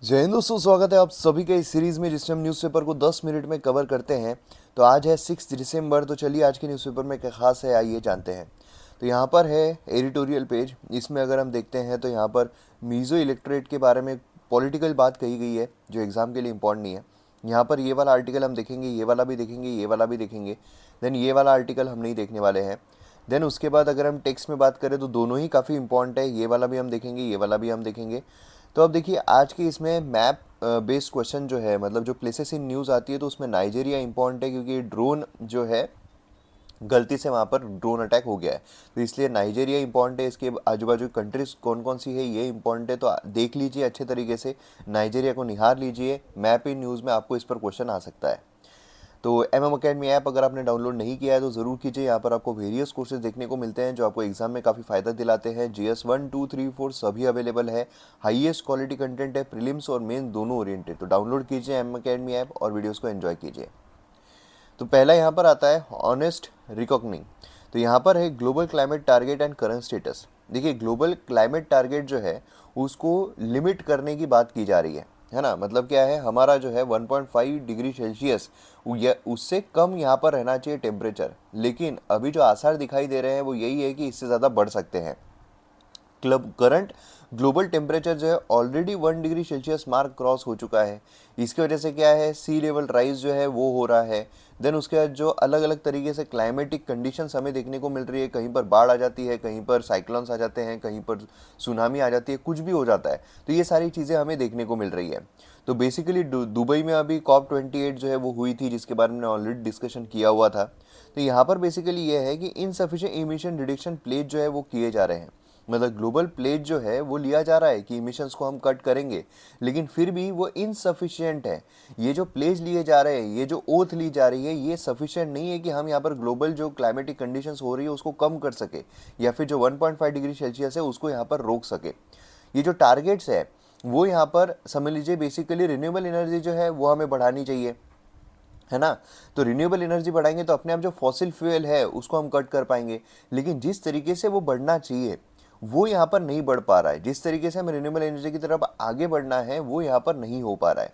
जय हिंद दोस्तों, स्वागत है आप सभी के इस सीरीज में जिसमें हम न्यूज़पेपर को 10 मिनट में कवर करते हैं। तो आज है 6 दिसंबर। तो चलिए आज के न्यूज़पेपर में क्या खास है आइए जानते हैं। तो यहाँ पर है एडिटोरियल पेज। इसमें अगर हम देखते हैं तो यहाँ पर मीज़ो इलेक्ट्रेट के बारे में पॉलिटिकल बात कही गई है जो एग्ज़ाम के लिए इम्पोर्टेंट नहीं है। यहाँ पर ये वाला आर्टिकल हम देखेंगे, ये वाला भी देखेंगे, ये वाला भी देखेंगे। देन ये वाला आर्टिकल हम नहीं देखने वाले हैं। देन उसके बाद अगर हम टेक्स्ट में बात करें तो दोनों ही काफ़ी इंपॉर्टेंट है। ये वाला भी हम देखेंगे, ये वाला भी हम देखेंगे। तो अब देखिए आज की इसमें मैप बेस्ड क्वेश्चन जो है, मतलब जो प्लेसेस इन न्यूज़ आती है, तो उसमें नाइजीरिया इंपॉर्टेंट है क्योंकि ड्रोन जो है गलती से वहाँ पर ड्रोन अटैक हो गया है, तो इसलिए नाइजीरिया इंपॉर्टेंट है। इसके आजू बाजू कंट्रीज कौन कौन सी है ये इंपॉर्टेंट है, तो देख लीजिए अच्छे तरीके से, नाइजीरिया को निहार लीजिए। मैप इन न्यूज़ में आपको इस पर क्वेश्चन आ सकता है। तो एम अकेडमी ऐप अगर आपने डाउनलोड नहीं किया है तो ज़रूर कीजिए। यहाँ पर आपको वेरियस कोर्सेज देखने को मिलते हैं जो आपको एग्जाम में काफ़ी फ़ायदा दिलाते हैं। जीएस 1, 2, 3, 4 सभी अवेलेबल है। हाईएस्ट क्वालिटी कंटेंट है, प्रीलिम्स और मेन दोनों ओरिएंटेड। तो डाउनलोड कीजिए एम अकेडमी ऐप और वीडियोज़ को एंजॉय कीजिए। तो पहला यहाँ पर आता है ऑनेस्ट रिकॉग्निंग। तो यहाँ पर है global climate target and current status. देखिए ग्लोबल क्लाइमेट टारगेट जो है उसको लिमिट करने की बात की जा रही है ना। मतलब क्या है, हमारा जो है 1.5 डिग्री सेल्सियस उससे कम यहाँ पर रहना चाहिए टेम्परेचर। लेकिन अभी जो आसार दिखाई दे रहे हैं वो यही है कि इससे ज़्यादा बढ़ सकते हैं। क्लब करंट ग्लोबल टेम्परेचर जो है already 1 degree Celsius mark cross हो चुका है। इसकी वजह से क्या है, सी लेवल राइज जो है वो हो रहा है। देन उसके बाद जो अलग अलग तरीके से क्लाइमेटिक कंडीशंस हमें देखने को मिल रही है, कहीं पर बाढ़ आ जाती है, कहीं पर साइक्लोन्स आ जाते हैं, कहीं पर सुनामी आ जाती है, कुछ भी हो जाता है। तो ये सारी चीज़ें हमें देखने को मिल रही है। तो बेसिकली दुबई में अभी COP28 जो है वो हुई थी, जिसके बारे में ऑलरेडी डिस्कशन किया हुआ था। तो यहाँ पर बेसिकली ये है कि इनसफिशिएंट इमिशन रिडक्शन प्लेज जो है वो किए जा रहे हैं। मतलब ग्लोबल प्लेज जो है वो लिया जा रहा है कि इमिशंस को हम कट करेंगे, लेकिन फिर भी वो इनसफिशिएंट है। ये जो प्लेज लिए जा रहे हैं, ये जो ओथ ली जा रही है, ये सफिशिएंट नहीं है कि हम यहाँ पर ग्लोबल जो क्लाइमेटिक कंडीशंस हो रही है उसको कम कर सके, या फिर जो 1.5 डिग्री सेल्सियस है उसको यहाँ पर रोक सके। ये जो टारगेट्स है वो यहाँ पर समझ लीजिए बेसिकली रिन्यूएबल एनर्जी जो है वो हमें बढ़ानी चाहिए, है ना। तो रिन्यूएबल एनर्जी बढ़ाएंगे तो अपने आप जो फॉसिल फ्यूल है उसको हम कट कर पाएंगे। लेकिन जिस तरीके से वो बढ़ना चाहिए वो यहाँ पर नहीं बढ़ पा रहा है। जिस तरीके से हमें रिन्यूएबल एनर्जी की तरफ आगे बढ़ना है वो यहाँ पर नहीं हो पा रहा है।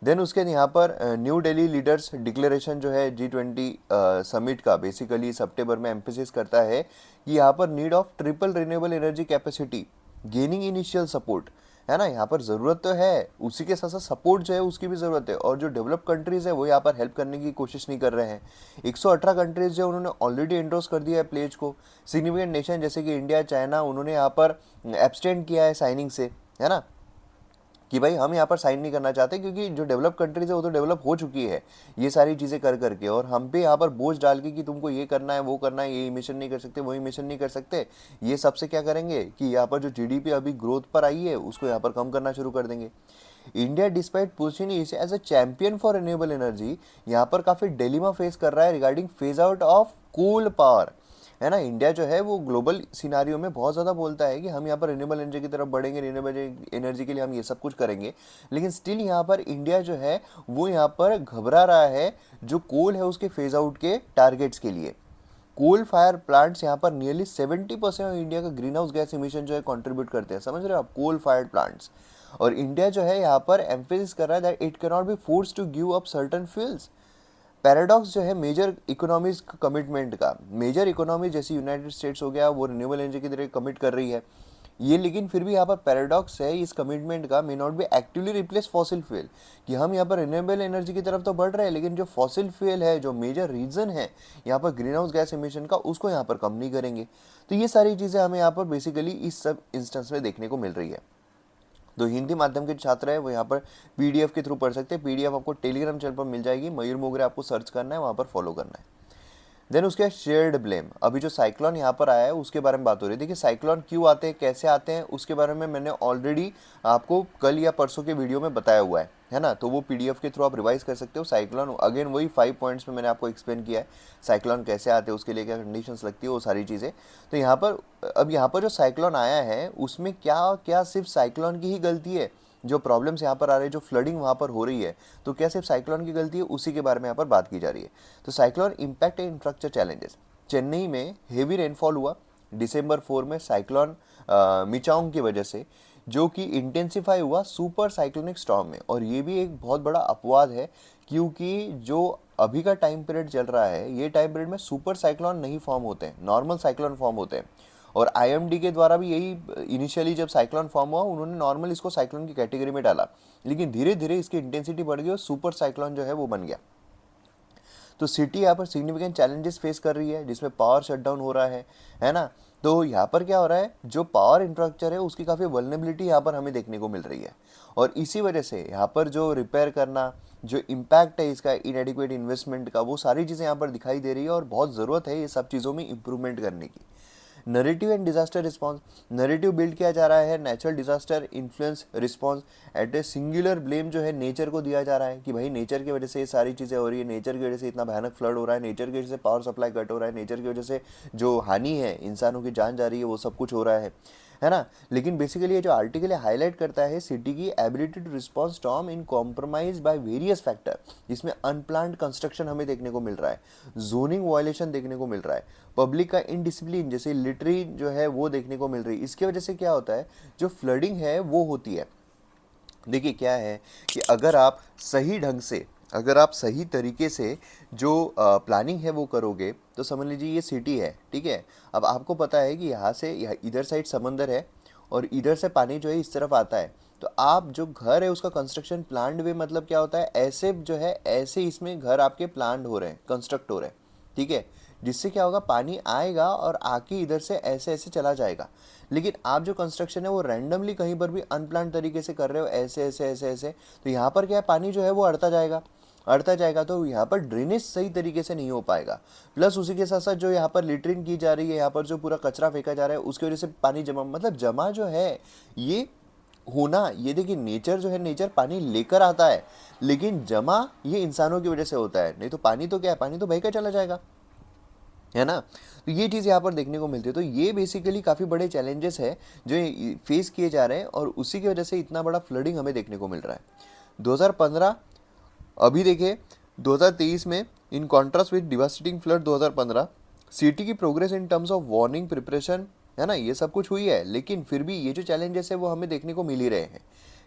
देन उसके यहाँ पर न्यू दिल्ली लीडर्स डिक्लेरेशन जो है G20 समिट का बेसिकली सितंबर में एम्फेसिस करता है कि यहाँ पर need of triple renewable energy capacity gaining initial support, है ना। यहाँ पर ज़रूरत तो है, उसी के साथ साथ सपोर्ट जो है उसकी भी ज़रूरत है। और जो डेवलप कंट्रीज़ है वो यहाँ पर हेल्प करने की कोशिश नहीं कर रहे हैं। 118 कंट्रीज़ जो उन्होंने ऑलरेडी एंडोर्स कर दिया है प्लेज को। सिग्निफिकेंट नेशन जैसे कि इंडिया, चाइना, उन्होंने यहाँ पर एब्सटेंड किया है साइनिंग से, है ना, कि भाई हम यहाँ पर साइन नहीं करना चाहते, क्योंकि जो डेवलप कंट्रीज है वो तो डेवलप हो चुकी है ये सारी चीज़ें कर करके, और हम पे यहाँ पर बोझ डाल के कि तुमको ये करना है, वो करना है, ये इमिशन नहीं कर सकते, वो इमिशन नहीं कर सकते। ये सबसे क्या करेंगे कि यहाँ पर जो जीडीपी अभी ग्रोथ पर आई है उसको यहाँ पर कम करना शुरू कर देंगे। इंडिया डिस्पाइट पोजिशनिंग इसे as a champion for renewable energy यहाँ पर काफ़ी डिलेमा फेस कर रहा है regarding phase out of coal power, है ना। इंडिया जो है वो ग्लोबल सिनारियो में बहुत ज़्यादा बोलता है कि हम यहाँ पर रिन्यूएबल एनर्जी की तरफ बढ़ेंगे, रिन्यूएबल एनर्जी के लिए हम ये सब कुछ करेंगे। लेकिन स्टिल यहाँ पर इंडिया जो है वो यहाँ पर घबरा रहा है जो कोल है उसके फेज आउट के टारगेट्स के लिए। कोल फायर प्लांट्स यहाँ पर नियरली 70% ऑफ इंडिया का ग्रीन हाउस गैस इमिशन जो है कंट्रीब्यूट करते हैं, समझ रहे हो आप, कोल फायर प्लांट्स। और इंडिया जो है यहाँ पर एम्फेसिस कर रहा है that it can not be force to give up certain fuels. Paradox जो है मेजर इकोनॉमीज कमिटमेंट का, मेजर इकोनॉमी जैसे यूनाइटेड स्टेट्स हो गया वो रिन्यूएबल एनर्जी की तरफ कमिट कर रही है ये, लेकिन फिर भी यहाँ पर पैराडॉक्स है इस कमिटमेंट का, may not be actively replace fossil fuel, कि हम यहाँ पर रिन्यूएबल एनर्जी की तरफ तो बढ़ रहे हैं लेकिन जो फॉसिल फ्यूल है, जो मेजर रीजन है यहाँ पर ग्रीन हाउस गैस इमिशन का, उसको यहाँ पर कम नहीं करेंगे। तो ये सारी चीज़ें हमें यहाँ पर बेसिकली इस सब इंस्टेंस में देखने को मिल रही है। तो हिंदी माध्यम के छात्र है वो यहाँ पर पीडीएफ के थ्रू पढ़ सकते हैं। पीडीएफ आपको टेलीग्राम चैनल पर मिल जाएगी, मयूर मोगरे आपको सर्च करना है, वहाँ पर फॉलो करना है। देन उसके बाद शेयर्ड ब्लेम। अभी जो साइक्लोन यहाँ पर आया है उसके बारे में बात हो रही है। देखिए साइक्लोन क्यों आते हैं, कैसे आते हैं, उसके बारे में मैंने ऑलरेडी आपको कल या परसों के वीडियो में बताया हुआ है ना। तो वो पीडीएफ के थ्रू आप रिवाइज कर सकते हो। साइक्लोन अगेन वही 5 पॉइंट्स में मैंने आपको एक्सप्लेन किया है, साइक्लोन कैसे आते हैं, उसके लिए क्या कंडीशंस लगती है, वो सारी चीज़ें। तो यहाँ पर अब यहाँ पर जो साइक्लोन आया है उसमें क्या क्या सिर्फ साइक्लोन की ही गलती है, जो प्रॉब्लम्स यहाँ पर आ रहे हैं, जो फ्लडिंग वहाँ पर हो रही है, तो क्या सिर्फ साइक्लोन की गलती है, उसी के बारे में यहाँ पर बात की जा रही है। तो cyclone impact and infrastructure challenges. Chennai में हेवी रेनफॉल हुआ December 4 में साइक्लोन मिचांग की वजह से। जो कि इंटेंसिफाई हुआ सुपर साइक्लोनिक स्टॉर्म में। और ये भी एक बहुत बड़ा अपवाद है, क्योंकि जो अभी का टाइम पीरियड चल रहा है, ये टाइम पीरियड में सुपर साइक्लोन नहीं फॉर्म होते हैं, नॉर्मल साइक्लोन फॉर्म होते हैं। और आईएमडी के द्वारा भी यही, इनिशियली जब साइक्लोन फॉर्म हुआ उन्होंने नॉर्मल इसको साइक्लोन की कैटेगरी में डाला, लेकिन धीरे धीरे इसकी इंटेंसिटी बढ़ गई और सुपर साइक्लोन जो है वो बन गया। तो सिटी यहाँ पर सिग्निफिकेंट चैलेंजेस फेस कर रही है, जिसमें पावर शटडाउन हो रहा है ना। तो यहाँ पर क्या हो रहा है, जो पावर इंफ्रास्ट्रक्चर है उसकी काफ़ी वल्नरेबिलिटी यहाँ पर हमें देखने को मिल रही है। और इसी वजह से यहाँ पर जो रिपेयर करना, जो इम्पैक्ट है इसका इनएडिक्वेट इन्वेस्टमेंट का, वो सारी चीज़ें यहाँ पर दिखाई दे रही है और बहुत ज़रूरत है ये सब चीज़ों में इम्प्रूवमेंट करने की। Narrative and disaster response, narrative build किया जा रहा है, natural disaster influence response at a singular blame जो है नेचर को दिया जा रहा है कि भाई नेचर की वजह से ये सारी चीज़ें हो रही है, नेचर की वजह से इतना भयानक फ्लड हो रहा है, नेचर की वजह से पावर सप्लाई कट हो रहा है, नेचर की वजह से जो हानि है, इंसानों की जान जा रही है, वो सब कुछ हो रहा है ना। लेकिन बेसिकली ये जो आर्टिकल हाईलाइट करता है सिटी की ability to respond storm in compromise by various factor, जिसमें अनप्लान्ड कंस्ट्रक्शन हमें देखने को मिल रहा है, जोनिंग वायलेशन देखने को मिल रहा है, पब्लिक का इनडिसिप्लिन जैसे लिटरी जो है वो देखने को मिल रही है। इसकी वजह से क्या होता है, जो फ्लडिंग है वो होती है। देखिए क्या है कि अगर आप सही ढंग से, अगर आप सही तरीके से जो प्लानिंग है वो करोगे, तो समझ लीजिए ये सिटी है, ठीक है। अब आपको पता है कि यहाँ से इधर साइड समंदर है और इधर से पानी जो है इस तरफ आता है, तो आप जो घर है उसका कंस्ट्रक्शन प्लान्ड वे, मतलब क्या होता है, ऐसे जो है ऐसे इसमें घर आपके प्लान्ड हो रहे हैं, कंस्ट्रक्ट हो रहे हैं, ठीक है। जिससे क्या होगा, पानी आएगा और आके इधर से ऐसे ऐसे चला जाएगा। लेकिन आप जो कंस्ट्रक्शन है वो रैंडमली कहीं पर भी अनप्लान्ड तरीके से कर रहे हो, ऐसे ऐसे ऐसे ऐसे, तो यहाँ पर क्या है, पानी जो है वो अड़ता जाएगा, तो यहाँ पर ड्रेनेज सही तरीके से नहीं हो पाएगा। प्लस उसी के साथ साथ जो यहाँ पर लिटरिंग की जा रही है, यहाँ पर जो पूरा कचरा फेंका जा रहा है, उसकी वजह से पानी जमा, मतलब जमा जो है ये होना, ये देखिए नेचर जो है, नेचर पानी लेकर आता है, लेकिन जमा ये इंसानों की वजह से होता है। नहीं तो पानी तो क्या है, पानी तो बहकर चला जाएगा, है ना। तो ये चीज़ यहाँ पर देखने को मिलती है। तो ये बेसिकली काफ़ी बड़े चैलेंजेस है जो फेस किए जा रहे हैं, और उसी की वजह से इतना बड़ा फ्लडिंग हमें देखने को मिल रहा है। 2015, अभी देखिए 2023 में, in contrast with devastating flood 2015, city की progress in terms of warning preparation, है ना, ये सब कुछ हुई है, लेकिन फिर भी ये जो चैलेंजेस है वो हमें देखने को मिल ही रहे हैं।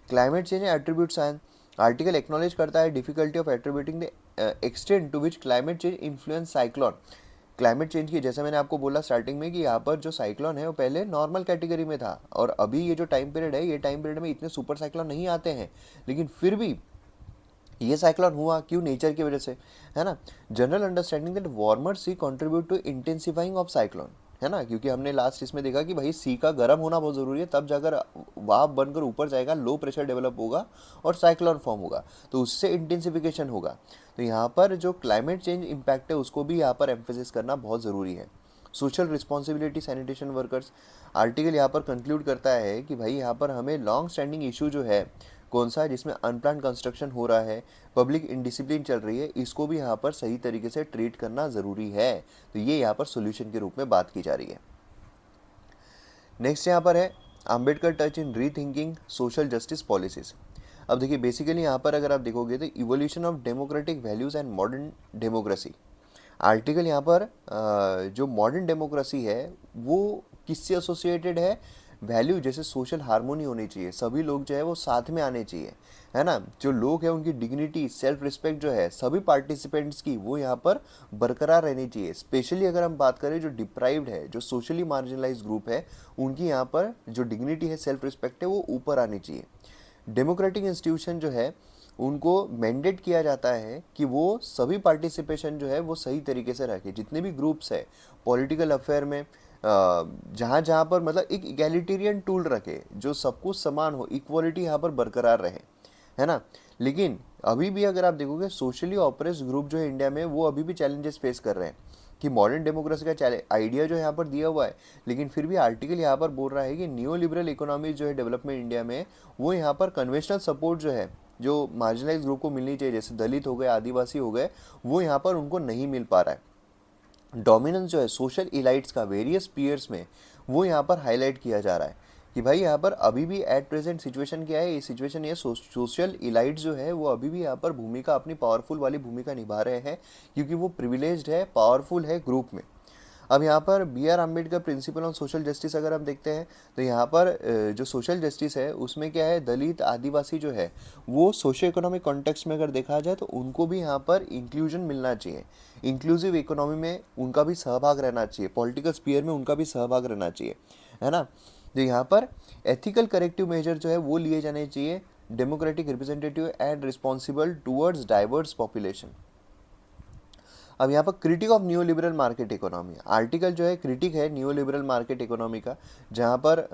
Climate change attribute science, article acknowledge करता है difficulty of attributing the extent to which climate change influence cyclone. Climate change की, जैसे मैंने आपको बोला स्टार्टिंग में, कि यहाँ पर जो साइक्लोन है वो पहले नॉर्मल कैटेगरी में था, और अभी ये जो टाइम पीरियड है, ये टाइम पीरियड में इतने सुपर साइक्लोन नहीं आते हैं, लेकिन फिर भी ये साइक्लोन हुआ क्यों, नेचर की वजह से, है ना। General understanding that warmer sea contribute to intensifying of cyclone, है ना, क्योंकि हमने लास्ट इसमें देखा कि भाई सी का गर्म होना बहुत ज़रूरी है, तब जाकर वाफ बनकर ऊपर जाएगा, लो प्रेशर डेवलप होगा और साइक्लोन फॉर्म होगा, तो उससे इंटेंसिफिकेशन होगा। तो यहाँ पर जो क्लाइमेट चेंज इम्पैक्ट है उसको भी यहाँ पर एम्फेसिस करना बहुत ज़रूरी है। Social responsibility sanitation workers, article यहाँ पर कंक्लूड करता है कि भाई यहाँ पर हमें लॉन्ग स्टैंडिंग इशू जो है कौन सा है, जिसमें अनप्लान कंस्ट्रक्शन हो रहा है, पब्लिक इंडिसिप्लिन चल रही है, इसको भी यहाँ पर सही तरीके से ट्रीट करना ज़रूरी है। तो ये यहाँ पर सोल्यूशन के रूप में बात की जा रही है। नेक्स्ट यहाँ पर है अंबेडकर टच इन री थिंकिंग सोशल जस्टिस पॉलिसीज। अब देखिए बेसिकली यहाँ पर अगर आप देखोगे तो evolution of democratic values and modern democracy, article यहाँ पर जो मॉडर्न डेमोक्रेसी है वो किससे एसोसिएटेड है, वैल्यू जैसे सोशल हार्मोनी होनी चाहिए, सभी लोग जो है वो साथ में आने चाहिए, है ना। जो लोग हैं उनकी डिग्निटी, सेल्फ रिस्पेक्ट जो है सभी पार्टिसिपेंट्स की, वो यहाँ पर बरकरार रहनी चाहिए। स्पेशली अगर हम बात करें जो डिप्राइव्ड है, जो सोशली मार्जिनलाइज ग्रुप है, उनकी यहाँ पर जो डिग्निटी है, सेल्फ रिस्पेक्ट है, वो ऊपर आनी चाहिए। डेमोक्रेटिक इंस्टीट्यूशन जो है उनको मैंडेट किया जाता है कि वो सभी पार्टिसिपेशन जो है वो सही तरीके से रखे, जितने भी ग्रुप्स है पॉलिटिकल अफेयर में, जहाँ जहाँ पर मतलब एक इगैलिटेरियन टूल रखे, जो सब कुछ समान हो, इक्वलिटी यहाँ पर बरकरार रहे, है ना। लेकिन अभी भी अगर आप देखोगे सोशली ऑप्रेस ग्रुप जो है इंडिया में, वो अभी भी चैलेंजेस फेस कर रहे हैं कि मॉडर्न डेमोक्रेसी का आइडिया जो यहाँ पर दिया हुआ है, लेकिन फिर भी आर्टिकल यहाँ पर बोल रहा है कि न्यू लिबरल इकोनॉमी जो है डेवलपमेंट इंडिया में, वो यहाँ पर कन्वेंशनल सपोर्ट जो है, जो मार्जिनलाइज ग्रुप को मिलनी चाहिए, जैसे दलित हो गए, आदिवासी हो गए, वो यहाँ पर उनको नहीं मिल पा रहा है। डोमिनेंस जो है सोशल इलाइट्स का वेरियस पीयर्स में, वो यहाँ पर हाईलाइट किया जा रहा है कि भाई यहाँ पर अभी भी एट प्रेजेंट सिचुएशन क्या है, ये सिचुएशन ये सोशल इलाइट्स जो है वो अभी भी यहाँ पर अपनी पावरफुल वाली भूमिका निभा रहे हैं, क्योंकि वो प्रिविलेज्ड है, पावरफुल है ग्रुप में। अब यहाँ पर B R Ambedkar principle on social justice अगर हम देखते हैं तो यहाँ पर जो सोशल जस्टिस है उसमें क्या है, दलित आदिवासी जो है वो सोशो इकोनॉमिक कॉन्टेक्स्ट में अगर देखा जाए तो उनको भी यहाँ पर इंक्लूजन मिलना चाहिए, इंक्लूसिव इकोनॉमी में उनका भी सहभाग रहना चाहिए, पॉलिटिकल स्पीयर में उनका भी सहभाग रहना चाहिए, है ना। तो यहाँ पर एथिकल करेक्टिव मेजर जो है वो लिए जाने चाहिए, democratic representative and responsible towards diverse population. अब यहाँ पर critic of new liberal market economy, article जो है क्रिटिक है न्यू लिबरल मार्केट इकोनॉमी का, जहाँ पर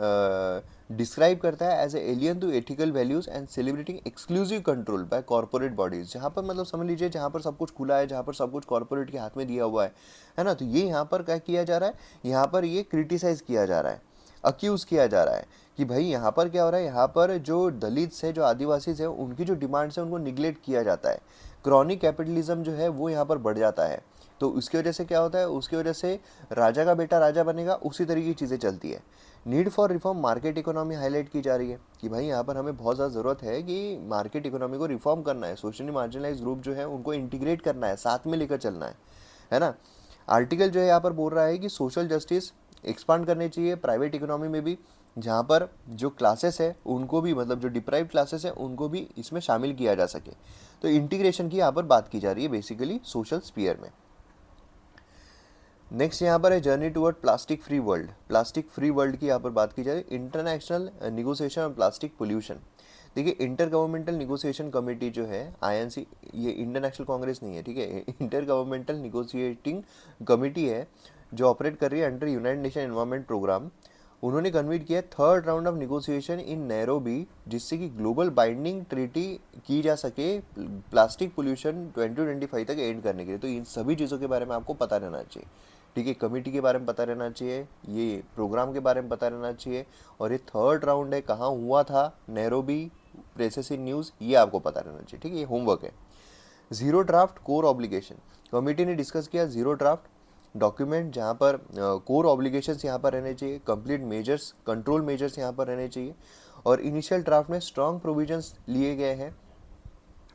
डिस्क्राइब करता है as a alien to ethical values and celebrating exclusive control by corporate bodies, जहाँ पर मतलब समझ लीजिए जहाँ पर सब कुछ खुला है, जहाँ पर सब कुछ कॉर्पोरेट के हाथ में दिया हुआ है ना। तो ये यहाँ पर क्या किया जा रहा है, यहाँ पर ये क्रिटिसाइज किया जा रहा है, अक्यूज़ किया जा रहा है कि भाई यहाँ पर क्या हो रहा है, यहाँ पर जो दलित्स है, जो आदिवासी है, उनकी जो डिमांड्स है उनको निगलेक्ट किया जाता है, क्रॉनिक कैपिटलिज्म जो है वो यहाँ पर बढ़ जाता है। तो उसकी वजह से क्या होता है, उसकी वजह से राजा का बेटा राजा बनेगा, उसी तरीके की चीज़ें चलती है। Need for reform market economy highlight की जा रही है कि भाई यहाँ पर हमें बहुत ज़्यादा ज़रूरत है कि मार्केट इकोनॉमी को रिफॉर्म करना है, सोशली मार्जिनलाइज ग्रुप जो है उनको इंटीग्रेट करना है, साथ में लेकर चलना है ना। आर्टिकल जो है यहाँ पर बोल रहा है कि सोशल जस्टिस एक्सपांड करने चाहिए प्राइवेट इकोनॉमी में भी, जहाँ पर जो क्लासेस है उनको भी, मतलब जो डिप्राइव्ड क्लासेस है उनको भी इसमें शामिल किया जा सके। तो इंटीग्रेशन की यहाँ पर बात की जा रही है बेसिकली सोशल स्फीयर में। नेक्स्ट यहाँ पर है journey toward plastic free world, plastic free world की यहाँ पर बात की जाए, international negotiation on plastic pollution. देखिए इंटर गवर्नमेंटल निगोशिएशन कमेटी जो है आईएनसी, ये इंडियन नेशनल कांग्रेस नहीं है, ठीक है, इंटर गवर्नमेंटल निगोशिएटिंग कमेटी है जो ऑपरेट कर रही है under United Nation environment programme. उन्होंने कन्वीट किया third round of negotiation in Nairobi, जिससे कि ग्लोबल बाइंडिंग ट्रीटी की जा सके प्लास्टिक पोल्यूशन 2025 तक एंड करने के लिए। तो इन सभी चीज़ों के बारे में आपको पता रहना चाहिए, ठीक है, कमेटी के बारे में पता रहना चाहिए, ये प्रोग्राम के बारे में पता रहना चाहिए, और ये थर्ड राउंड है, कहाँ हुआ था, नैरोबी, प्रेसेस इन न्यूज़, ये आपको पता रहना चाहिए, ठीक है, ये होमवर्क है। Zero draft core obligation, committee ने डिस्कस किया जीरो ड्राफ्ट डॉक्यूमेंट, जहाँ पर कोर ऑब्लिगेशंस यहाँ पर रहने चाहिए, कंप्लीट मेजर्स, कंट्रोल मेजर्स यहाँ पर रहने चाहिए, और इनिशियल ड्राफ्ट में स्ट्रॉन्ग प्रोविजंस लिए गए हैं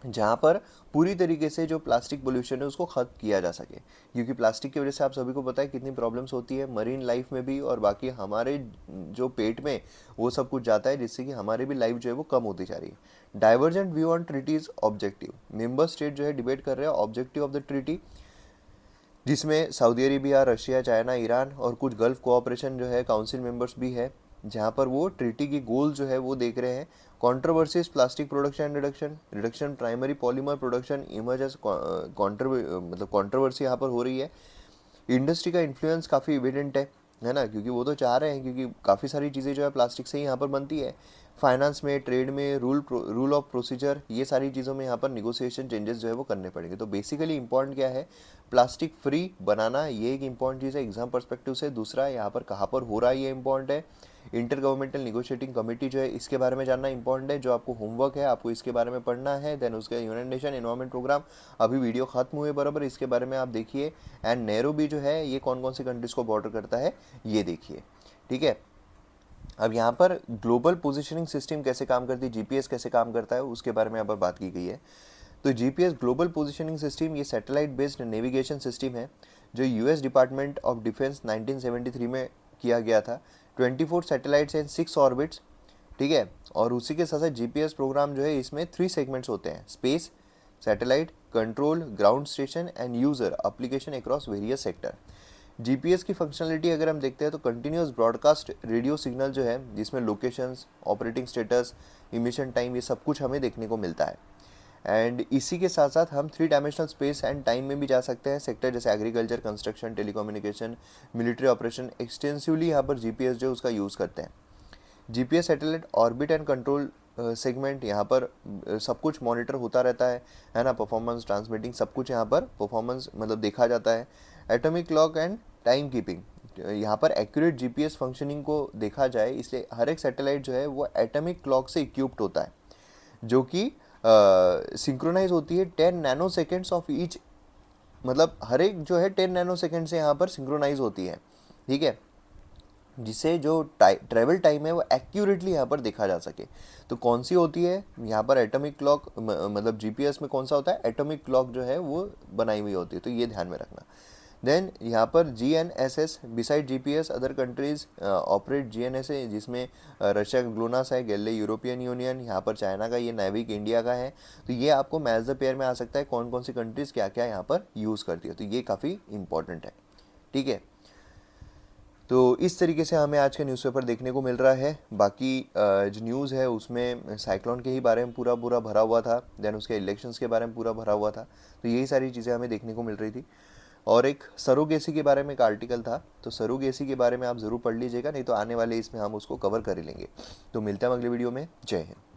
जहाँ पर पूरी तरीके से जो प्लास्टिक पोल्यूशन है उसको ख़त्म किया जा सके, क्योंकि प्लास्टिक की वजह से आप सभी को पता है कितनी प्रॉब्लम्स होती है मरीन लाइफ में भी, और बाकी हमारे जो पेट में वो सब कुछ जाता है, जिससे कि हमारी भी लाइफ जो है वो कम होती जा रही है। Divergent view on treaties objective, member state जो है डिबेट कर रहे हैं ऑब्जेक्टिव ऑफ द ट्रीटी, जिसमें Saudi Arabia, Russia, China, Iran और कुछ गल्फ कोऑपरेशन जो है काउंसिल मेंबर्स भी है, जहाँ पर वो ट्रीटी की गोल जो है वो देख रहे हैं। Controversies plastic production and reduction primary polymer production emerge मतलब कंट्रोवर्सी यहाँ पर हो रही है। इंडस्ट्री का इन्फ्लुएंस काफ़ी एविडेंट है ना, क्योंकि वो तो चाह रहे हैं, क्योंकि काफ़ी सारी चीज़ें जो है प्लास्टिक से ही यहाँ पर बनती है। फाइनेंस में, ट्रेड में, रूल ऑफ प्रोसीजर, ये सारी चीज़ों में यहाँ पर निगोशिएशन चेंजेस जो है वो करने पड़ेंगे। तो बेसिकली इंपॉर्टेंट क्या है, प्लास्टिक फ्री बनाना, ये एक इंपॉर्टेंट चीज़ है एग्जाम पर्सपेक्टिव से। दूसरा यहाँ पर कहाँ पर हो रहा है ये इंपॉर्टेंट है। इंटर गवर्नमेंटल निगोशिएटिंग कमेटी जो है इसके बारे में जानना इंपॉर्टेंट है, जो आपको होमवर्क है, आपको इसके बारे में पढ़ना है। देन उसके यूनाइटेड नेशन एनवायरमेंट प्रोग्राम, अभी वीडियो खत्म हुए बराबर, इसके बारे में आप देखिए। एंड नैरोबी जो है ये कौन कौन सी कंट्रीज़ को बॉर्डर करता है ये देखिए, ठीक है। अब यहाँ पर ग्लोबल पोजीशनिंग सिस्टम कैसे काम करती है, जीपीएस कैसे काम करता है, उसके बारे में यहाँ पर बात की गई है। तो जीपीएस ग्लोबल पोजीशनिंग सिस्टम ये सैटेलाइट बेस्ड नेविगेशन सिस्टम है जो यूएस डिपार्टमेंट ऑफ डिफेंस 1973 में किया गया था। 24 सैटेलाइट्स एंड 6 ऑर्बिट्स, ठीक है। और उसी के साथ साथ जीपीएस प्रोग्राम जो है इसमें 3 सेगमेंट्स होते हैं, space, satellite, control, ground station end user application across various sector. GPS की फंक्शनलिटी अगर हम देखते हैं तो कंटिन्यूस ब्रॉडकास्ट रेडियो सिग्नल जो है, जिसमें locations, operating status, emission time, ये सब कुछ हमें देखने को मिलता है। एंड इसी के साथ साथ हम 3 डायमेंशनल स्पेस एंड टाइम में भी जा सकते हैं, सेक्टर जैसे agriculture, construction, telecommunication, military operation, extensively यहाँ पर जीपीएस जो उसका यूज़ करते हैं। GPS satellite orbit and control segment, यहाँ पर सब कुछ मॉनिटर होता रहता है ना, परफॉर्मेंस, ट्रांसमिटिंग, सब कुछ यहाँ पर परफॉर्मेंस मतलब देखा जाता है। Atomic clock and time keeping, यहाँ पर एक्यूरेट जीपीएस फंक्शनिंग को देखा जाए, इसलिए हर एक सैटेलाइट जो है वो एटॉमिक क्लॉक से इक्विप्ड होता है, जो कि सिंक्रोनाइज होती है 10 नैनो सेकेंड्स ऑफ ईच, मतलब हर एक जो है 10 नैनो सेकेंड से यहाँ पर सिंक्रोनाइज होती है, ठीक है, जिससे जो ट्रैवल टाइम है वो एक्यूरेटली यहाँ पर देखा जा सके। तो कौन सी होती है यहाँ पर एटॉमिक क्लॉक, मतलब जीपीएस में कौन सा होता है, एटॉमिक क्लॉक जो है वो बनाई हुई होती है, तो ये ध्यान में रखना। देन यहाँ पर GNSS beside GPS other countries operate GNSS, जिसमें रशिया का ग्लोनास है, गैले यूरोपियन यूनियन, यहाँ पर चाइना का, ये नाविक इंडिया का है। तो ये आपको मैच द पेयर में आ सकता है कौन कौन सी कंट्रीज़ क्या क्या यहाँ पर यूज़ करती है, तो ये काफ़ी इंपॉर्टेंट है। ठीक है, तो इस तरीके से हमें आज का न्यूज़पेपर देखने को मिल रहा है। बाकी जो न्यूज़ है उसमें साइक्लोन के ही बारे में पूरा पूरा भरा हुआ था, देन उसके इलेक्शंस के बारे में पूरा भरा हुआ था, तो यही सारी चीज़ें हमें देखने को मिल रही थी। और एक सरोगेसी के बारे में एक आर्टिकल था, तो सरोगेसी के बारे में आप ज़रूर पढ़ लीजिएगा, नहीं तो आने वाले इसमें हम उसको कवर कर ही लेंगे। तो मिलते हैं अगले वीडियो में। जय हिंद।